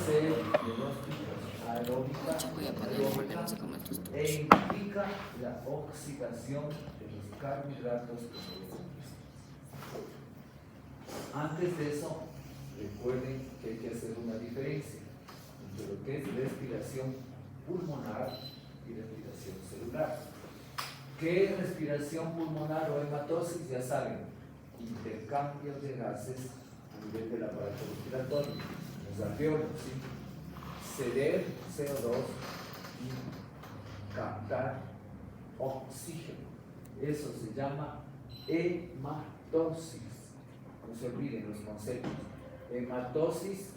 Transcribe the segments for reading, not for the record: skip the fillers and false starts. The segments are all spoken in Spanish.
ser de dos tipos, aeróbica y anaeróbica, e implica la oxidación de los carbohidratos que producen. Antes de eso, recuerden que hay que hacer una diferencia entre lo que es respiración pulmonar y respiración celular. ¿Qué es respiración pulmonar o hematosis? Ya saben, intercambio de gases a nivel del aparato respiratorio, los alveolos, ¿sí? Ceder CO2 y captar oxígeno. Eso se llama hematosis. No se olviden los conceptos. Hematosis,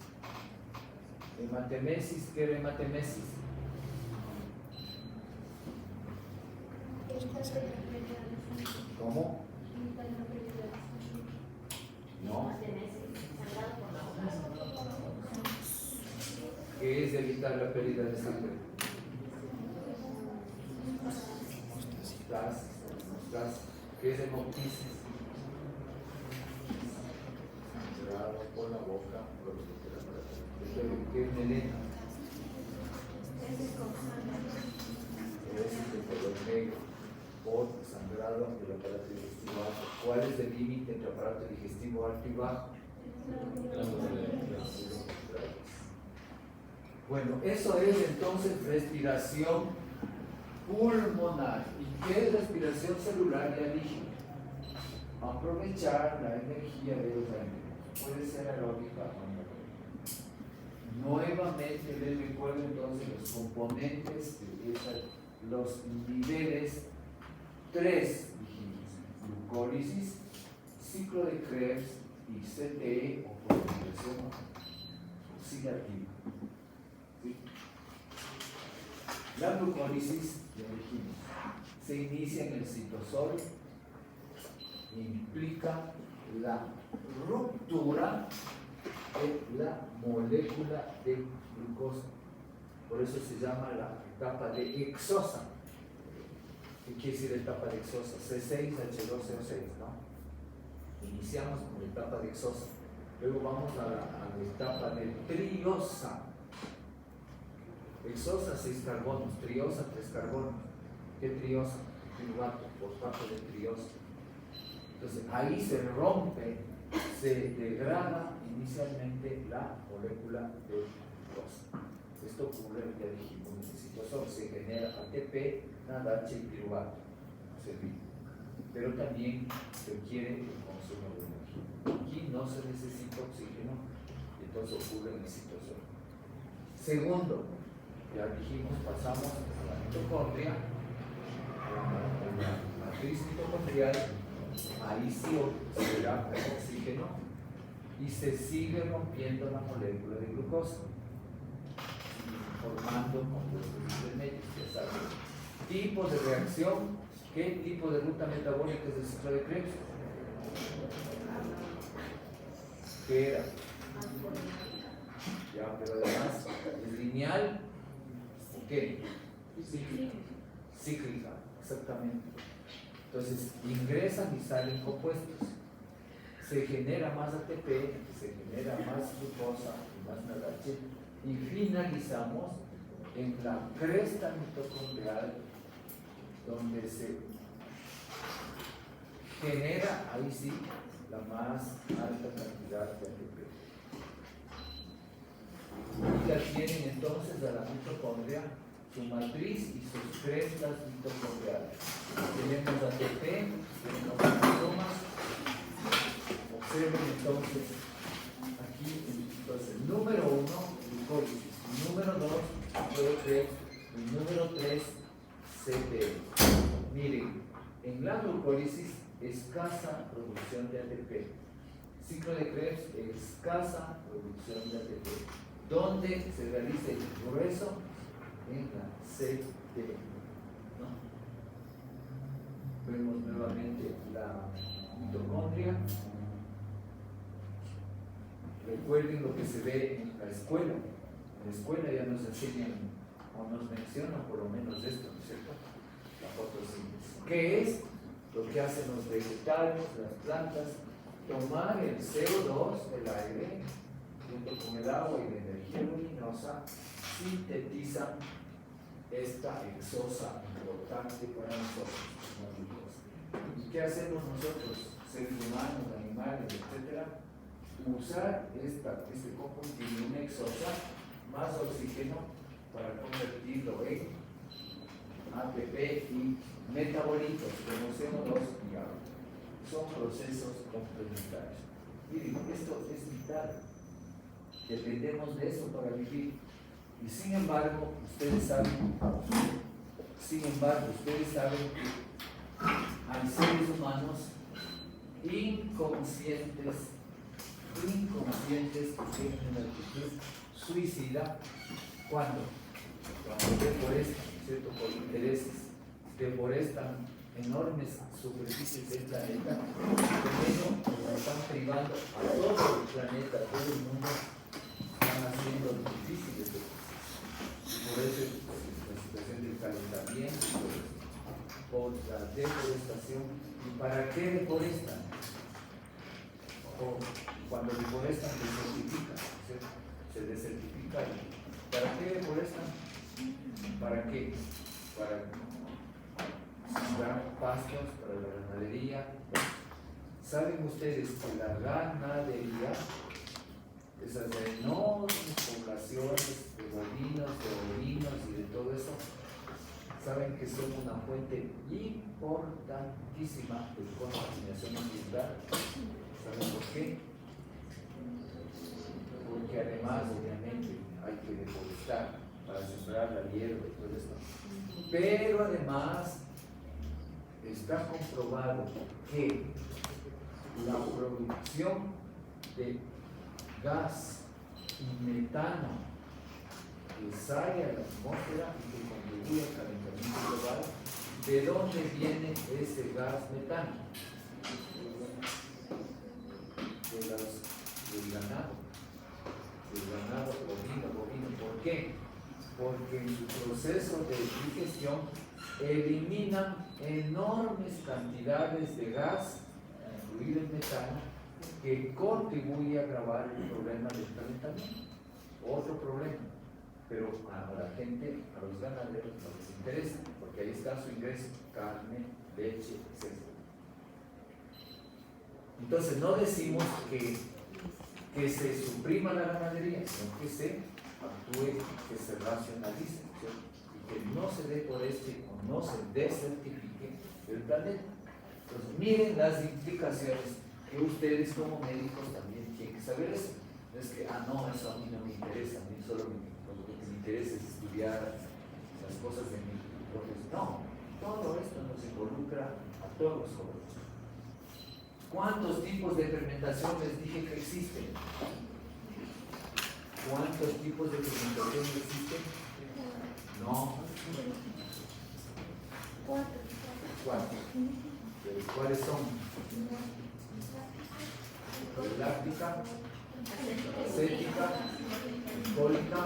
hematemesis. ¿Qué era hematemesis? ¿Cómo? No. ¿Qué es evitar la pérdida de sangre? ¿Qué es hemoptisis? Sangrado por la boca, ¿qué es melena? Es de color negro, por sangrado del aparato digestivo alto. ¿Cuál es el límite entre aparato digestivo alto y bajo? Bueno, eso es entonces respiración pulmonar. ¿Y qué es respiración celular? Ya dije, aprovechar la energía de los alimentos. Puede ser aeróbica o anaeróbica. Nuevamente les recuerdo entonces los componentes de los niveles 3, dijimos: glucólisis, ciclo de Krebs y CTE o fosforilación oxidativa. ¿Sí? La glucólisis, ya dijimos, se inicia en el citosol, implica la ruptura de la molécula de glucosa. Por eso se llama la etapa de hexosa. ¿Qué quiere decir etapa de hexosa? C6H12O6, ¿no? Iniciamos con la etapa de hexosa. Luego vamos a la etapa de triosa. Hexosa, 6 carbonos. Triosa, 3 carbonos. ¿Qué triosa? Piruvato, fosfato de triosa. Entonces ahí se rompe, se degrada inicialmente la molécula de glucosa. Esto ocurre, ya dijimos, en el citosol, se genera ATP, NADH y piruvato, pero también se requiere el consumo de energía. Aquí no se necesita oxígeno, y entonces ocurre en el citosol. Segundo, ya dijimos, pasamos a la mitocondria, a la matriz mitocondrial. Ahí sí se da oxígeno y se sigue rompiendo la molécula de glucosa, formando compuestos intermedios. Ya saben, tipo de reacción. ¿Qué tipo de ruta metabólica es el ciclo de Krebs? ¿Qué era? Ya, pero además es lineal. ¿Qué? Cíclica, exactamente. Entonces ingresan y salen compuestos. Se genera más ATP, se genera más glucosa y más NADH, y finalizamos en la cresta mitocondrial, donde se genera, ahí sí, la más alta cantidad de ATP. Y ya tienen entonces a la mitocondria, su matriz y sus crestas mitocondriales. Tenemos ATP, tenemos cromosomas. Observen entonces aquí, entonces, número 1, glucólisis, número 2, Krebs, y número 3, CTE. Miren, en la glucólisis, escasa producción de ATP. Ciclo de Krebs, escasa producción de ATP. ¿Dónde se realiza el grueso? En la CTE, ¿no? Vemos nuevamente la mitocondria. Recuerden lo que se ve en la escuela. En la escuela ya nos enseñan o nos mencionan por lo menos esto, ¿no es cierto? La fotosíntesis. ¿Qué es? Lo que hacen los vegetales, las plantas, tomar el CO2 del aire junto con el agua y la energía luminosa, sintetizan esta exosa importante para nosotros, los vivos. ¿Y qué hacemos nosotros, seres humanos, animales, etcétera? Usar este combustible, una exosa, más oxígeno, para convertirlo en ATP y metabolitos como CO2 y agua. Son procesos complementarios. Miren, esto es vital. Dependemos de eso para vivir. Y sin embargo, ustedes saben que hay seres humanos inconscientes que tienen una actitud suicida. ¿Cuándo? Cuando deforestan, ¿cierto? Por intereses, deforestan enormes superficies del planeta, con eso están privando a todo el planeta, a todo el mundo, están haciendo difíciles de cosas. Por eso la situación del calentamiento, por la deforestación. ¿Y para qué deforestan? O cuando deforestan, desertifican, ¿cierto? Se desertifica. ¿Para qué deforestan? ¿Para qué? Para sembrar pastos, para la ganadería. ¿Saben ustedes que la ganadería, esas enormes poblaciones de bovinos, de ovinos y de todo eso, saben que son una fuente importantísima de contaminación ambiental? ¿Saben por qué? Porque además, obviamente, hay que deforestar para sembrar la hierba y todo esto. Pero además, está comprobado que la producción de gas y metano que sale a la atmósfera y que contribuye al calentamiento global, ¿de dónde viene ese gas metano? Del ganado bovino. ¿Por qué? Porque en su proceso de digestión eliminan enormes cantidades de gas, incluido el metano, que contribuye a agravar el problema del calentamiento. Otro problema. Pero a la gente, a los ganaderos no les interesa, porque ahí está su ingreso: carne, leche, etc. Entonces no decimos que se suprima la ganadería, sino que se actúe, que se racionalice, ¿cierto? Y que no se deforeste o no se desertifique el planeta. Entonces miren las implicaciones que ustedes como médicos también tienen que saber eso. No es que, no, eso a mí no me interesa, a mí solo lo que me interesa es estudiar las cosas de mi profesión. No, todo esto nos involucra a todos los jóvenes. ¿Cuántos tipos de fermentación les dije que existen? ¿Cuántos tipos de fermentación existen? No. ¿Cuántos? ¿Cuáles son? Láctica, acética, alcohólica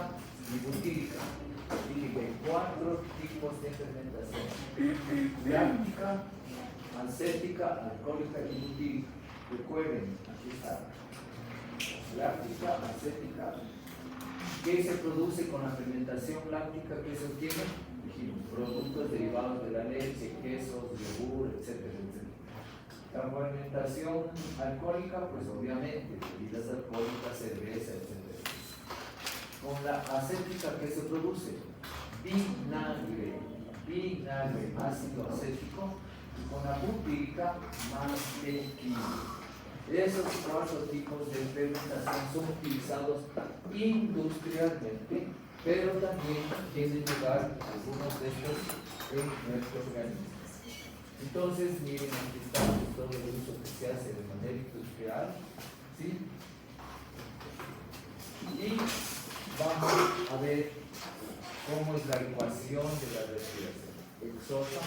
y butírica. Dije que hay 4 tipos de fermentación: láctica, acética, alcohólica y butírica. Recuerden, aquí está. Láctica, acética. ¿Qué se produce con la fermentación láctica? ¿Qué se obtiene? Dijimos, productos derivados de la leche, quesos, yogur, etcétera, etcétera. La fermentación alcohólica, pues obviamente, bebidas alcohólicas, cerveza, etcétera. Con la acética, ¿qué se produce? Vinagre, ácido acético. Y con la butírica, mantequilla. Esos 4 tipos de fermentación son utilizados industrialmente, pero también tienen lugar algunos de estos en nuestro organismo. Entonces, miren, aquí está todo el uso que se hace de manera industrial, ¿sí? Y vamos a ver cómo es la ecuación de la respiración. Exosa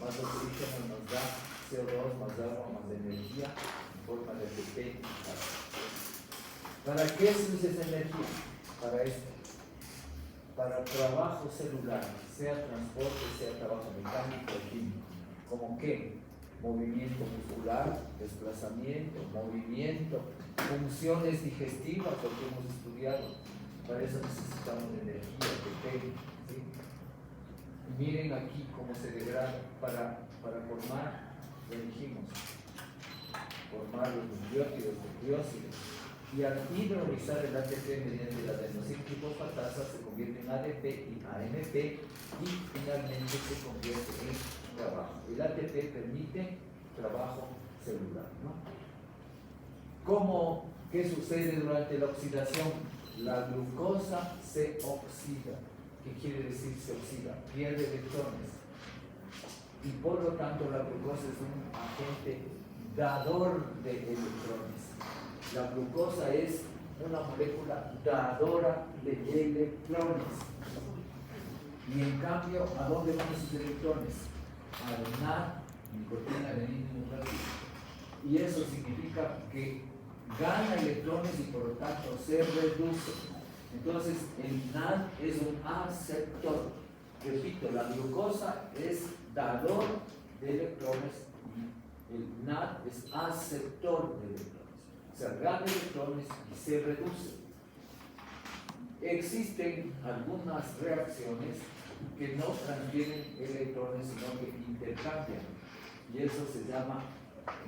más oxígeno nos da CO2 más agua más energía en forma de ATP. ¿Para qué se usa esa energía? Para esto. Para trabajo celular, sea transporte, sea trabajo mecánico o químico. ¿Cómo qué? movimiento muscular, desplazamiento, movimiento, funciones digestivas, lo que hemos estudiado. Para eso necesitamos energía, ATP, ¿sí? Miren aquí cómo se degrada para formar, lo dijimos, formar los nucleótidos, nucleósidos. Y al hidrolizar el ATP mediante la adenosina trifosfatasa se convierte en ADP y AMP y finalmente se convierte en trabajo. El ATP permite trabajo celular, ¿no? ¿Qué sucede durante la oxidación? La glucosa se oxida. ¿Qué quiere decir se oxida? Pierde electrones. Y por lo tanto la glucosa es un agente dador de electrones. La glucosa es una molécula dadora de electrones. Y en cambio, ¿a dónde van esos electrones? Al NAD, nicotina, adenina y nucleótido. Y eso significa que gana electrones y por lo tanto se reduce. Entonces, el NAD es un aceptor. Repito, la glucosa es dador de electrones y el NAD es aceptor de electrones. O sea, gana electrones y se reduce. Existen algunas reacciones que no transfieren electrones, sino que intercambian. Y eso se llama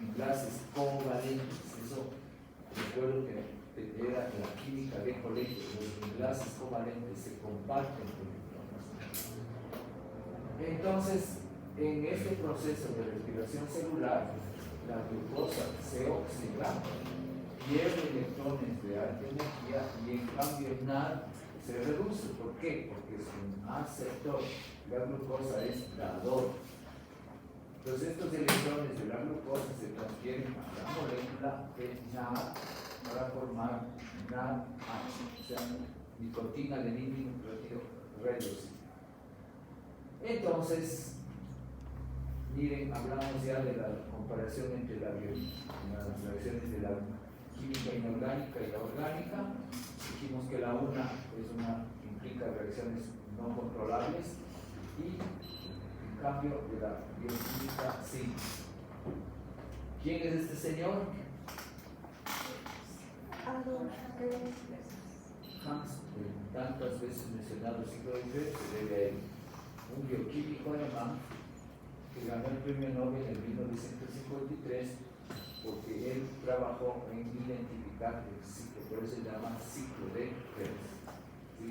enlaces covalentes. Eso recuerdo que era la química de colegio, los enlaces covalentes se comparten electrones. Entonces, en este proceso de respiración celular, la glucosa se oxida, pierde electrones de alta energía y en cambio el NAD se reduce. ¿Por qué? Porque es un aceptor. La glucosa es dador. Entonces estos electrones de la glucosa se transfieren a la molécula de NAD para formar NADH, o sea, nicotina, adenina y nucleótido reducido. Entonces, miren, hablamos ya de la comparación entre las reacciones de la química inorgánica y la orgánica. Dijimos que la una implica reacciones no controlables y en cambio de la bioquímica sí. ¿Quién es este señor? Hans, tantas veces mencionado el ciclo de Krebs, se debe a él, un bioquímico alemán que ganó el premio Nobel en 1953 porque él trabajó en identificar el ciclo, por eso se llama ciclo de Krebs. ¿Sí?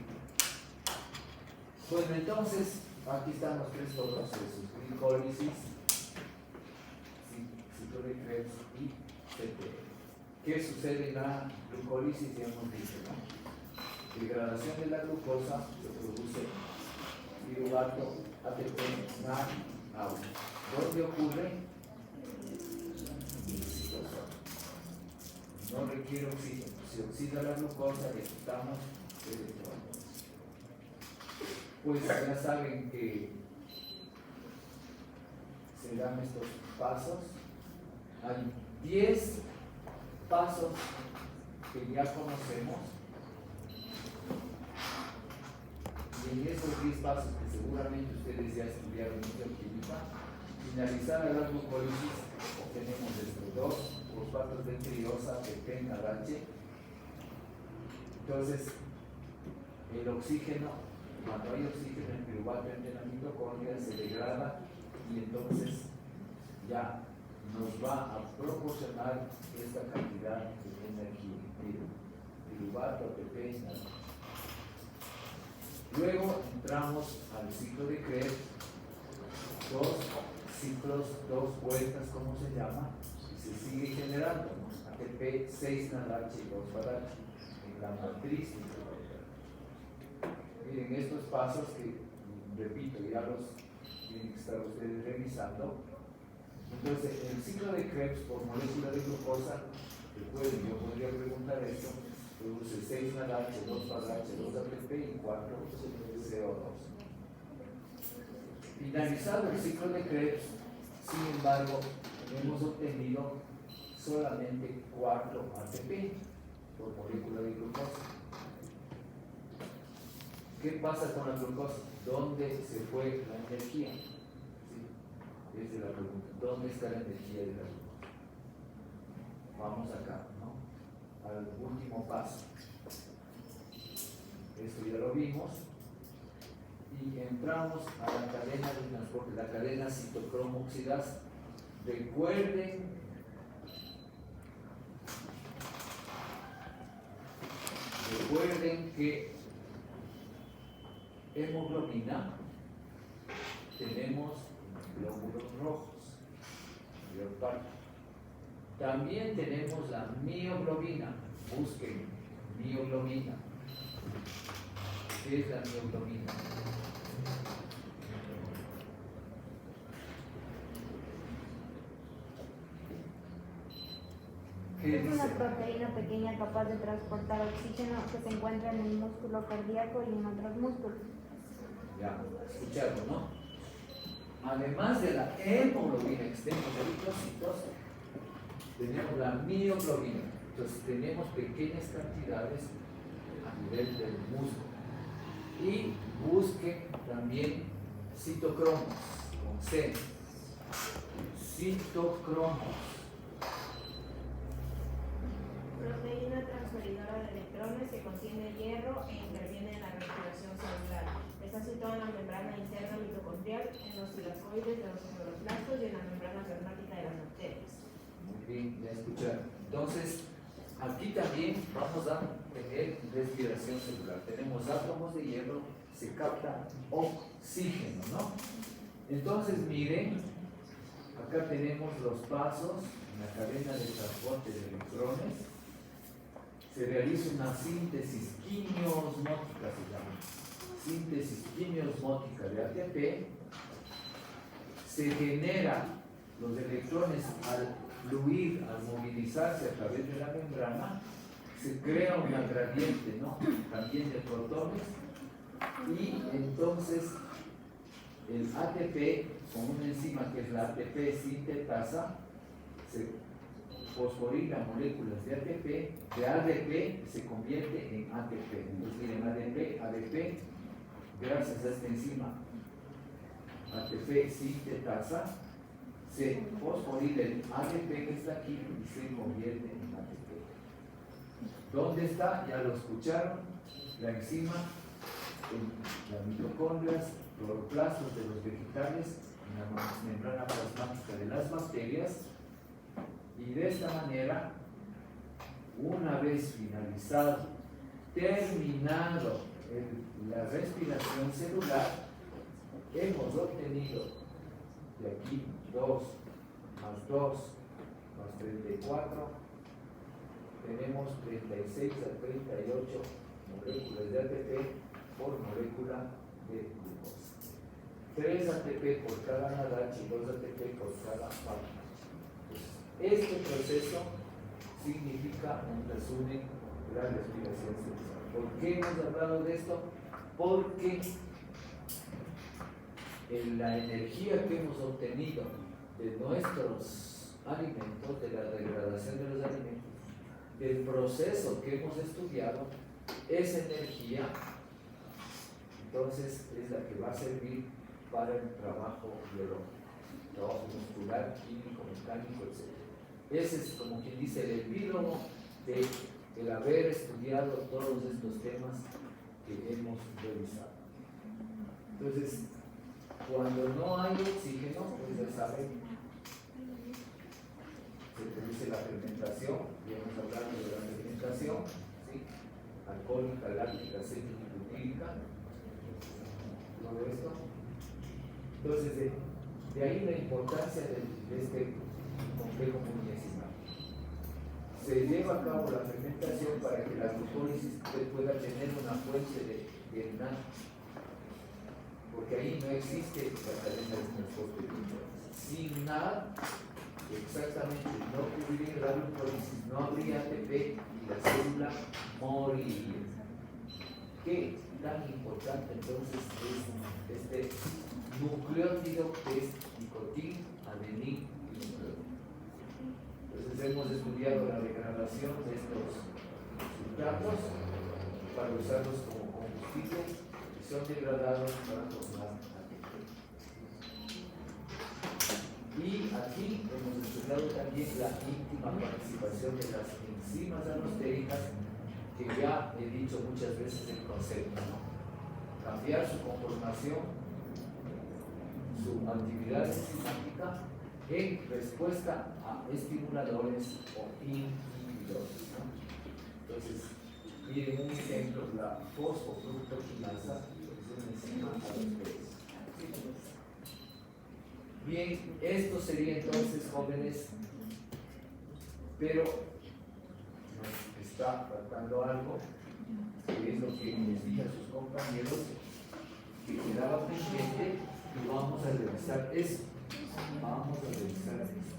Bueno, entonces, aquí están los tres procesos: glicólisis, ciclo de Krebs y CTE. ¿Qué sucede en la glucólisis? Ya hemos dicho, ¿no? Degradación de la glucosa, se produce piruvato, ATP, NAD, agua. ¿Dónde ocurre? No requiere oxígeno. Si oxida la glucosa, le quitamos electrones. Pues ya saben que se dan estos pasos. Hay 10 pasos que ya conocemos. Y en esos 10 pasos que seguramente ustedes ya estudiaron en bioquímica, finalizar la glucólisis, obtenemos estos dos fosfatos de triosa, ATP, NADH. Entonces, el oxígeno, cuando hay oxígeno, el piruvato entra en la mitocondria, se degrada y entonces ya nos va a proporcionar esta cantidad de energía. Piruvato, ATP, NADH. Luego entramos al ciclo de Krebs, 2 ciclos, 2 vueltas, ¿cómo se llama? Y se sigue generando, ¿no? ATP, 6 NADH y 2 FADH en la matriz mitocondrial. Miren estos pasos que, repito, ya los tienen que estar ustedes revisando. Entonces, el ciclo de Krebs por molécula de glucosa, recuerden, yo podría preguntar esto, produce 6 NADH, 2 FADH, 2 ATP y 4 CO2. Finalizado el ciclo de Krebs, sin embargo, hemos obtenido solamente 4 ATP por molécula de glucosa. ¿Qué pasa con la glucosa? ¿Dónde se fue la energía? ¿Sí? Esa es la pregunta. ¿Dónde está la energía de la luz? Vamos acá, ¿no? Al último paso. Esto ya lo vimos. Y entramos a la cadena de transporte, la cadena citocromo oxidasa. Recuerden que hemoglobina tenemos glóbulos rojos, mayor parte. También tenemos la mioglobina. Busquen mioglobina. ¿Qué es la mioglobina? Es una proteína pequeña capaz de transportar oxígeno que se encuentra en el músculo cardíaco y en otros músculos. Ya, escucharon, ¿no? Además de la hemoglobina que tenemos eritrocitos, tenemos la mioglobina. Entonces tenemos pequeñas cantidades a nivel del músculo. Y busquen también citocromos, con C. Citocromos. Proteína transferidora de electrones que contiene hierro e interviene en la respiración celular. Está situada en la membrana interna mitocondrial, en los tilacoides de los cloroplastos y en la membrana plasmática de las bacterias. Muy bien, ya escucharon. Entonces, aquí también vamos a tener respiración celular. Tenemos átomos de hierro, se capta oxígeno, ¿no? Entonces, miren, acá tenemos los pasos en la cadena de transporte de electrones. Se realiza una síntesis quimiosmótica, se llama. Síntesis quimiosmótica de ATP. Se genera los electrones al fluir, al movilizarse a través de la membrana. Se crea una gradiente, ¿no? También de protones. Y entonces el ATP, con una enzima que es la ATP sintetasa, se fosforila moléculas de ATP, de ADP se convierte en ATP. Entonces miren, ADP, gracias a esta enzima ATP sintetasa, se fosforila el ADP que está aquí y se convierte en ATP. ¿Dónde está? Ya lo escucharon, la enzima en las mitocondrias, cloroplastos de los vegetales, en la membrana plasmática de las bacterias. Y de esta manera, una vez finalizado, terminado la respiración celular, hemos obtenido de aquí 2 más 2 más 34, tenemos 36 a 38 moléculas de ATP por molécula de glucosa. 3 ATP por cada NADH y 2 ATP por cada fármaco. Este proceso significa, en resumen, la respiración celular. ¿Por qué hemos hablado de esto? Porque la energía que hemos obtenido de nuestros alimentos, de la degradación de los alimentos, del proceso que hemos estudiado, esa energía, entonces, es la que va a servir para el trabajo biológico, trabajo muscular, químico, mecánico, etc. Ese es, como quien dice, el epílogo de el haber estudiado todos estos temas que hemos revisado. Entonces, cuando no hay oxígeno, pues ya saben, se produce la fermentación, ya hemos hablado de la fermentación, ¿sí? Alcohólica, láctica, cítrica, butírica, todo esto. Entonces, de ahí la importancia de este complejo multienzimal. Se lleva a cabo la fermentación para que la glucólisis pueda tener una fuente de NAD, porque ahí no existe la cadena de transporte de glucólisis. Sin NAD, exactamente, no ocurriría la glucólisis, no habría ATP y la célula moriría. ¿Qué tan importante entonces es este nucleótido que es nicotín, adenín y nucleótido? Entonces hemos estudiado la degradación de estos sustratos para usarlos como combustible y son degradados para formar ATP. Y aquí hemos estudiado también la íntima participación de las enzimas alostéricas, que ya he dicho muchas veces el concepto, ¿no? Cambiar su conformación, su actividad enzimática en respuesta a estimuladores o inhibidores, ¿no? Entonces, miren un ejemplo, la fosfofructoquinasa es una enzima alostérica. Bien, esto sería entonces, jóvenes, pero nos está faltando algo, que es lo que les dije a sus compañeros, que quedaba pendiente, y vamos a revisar eso. Vamos a revisar eso.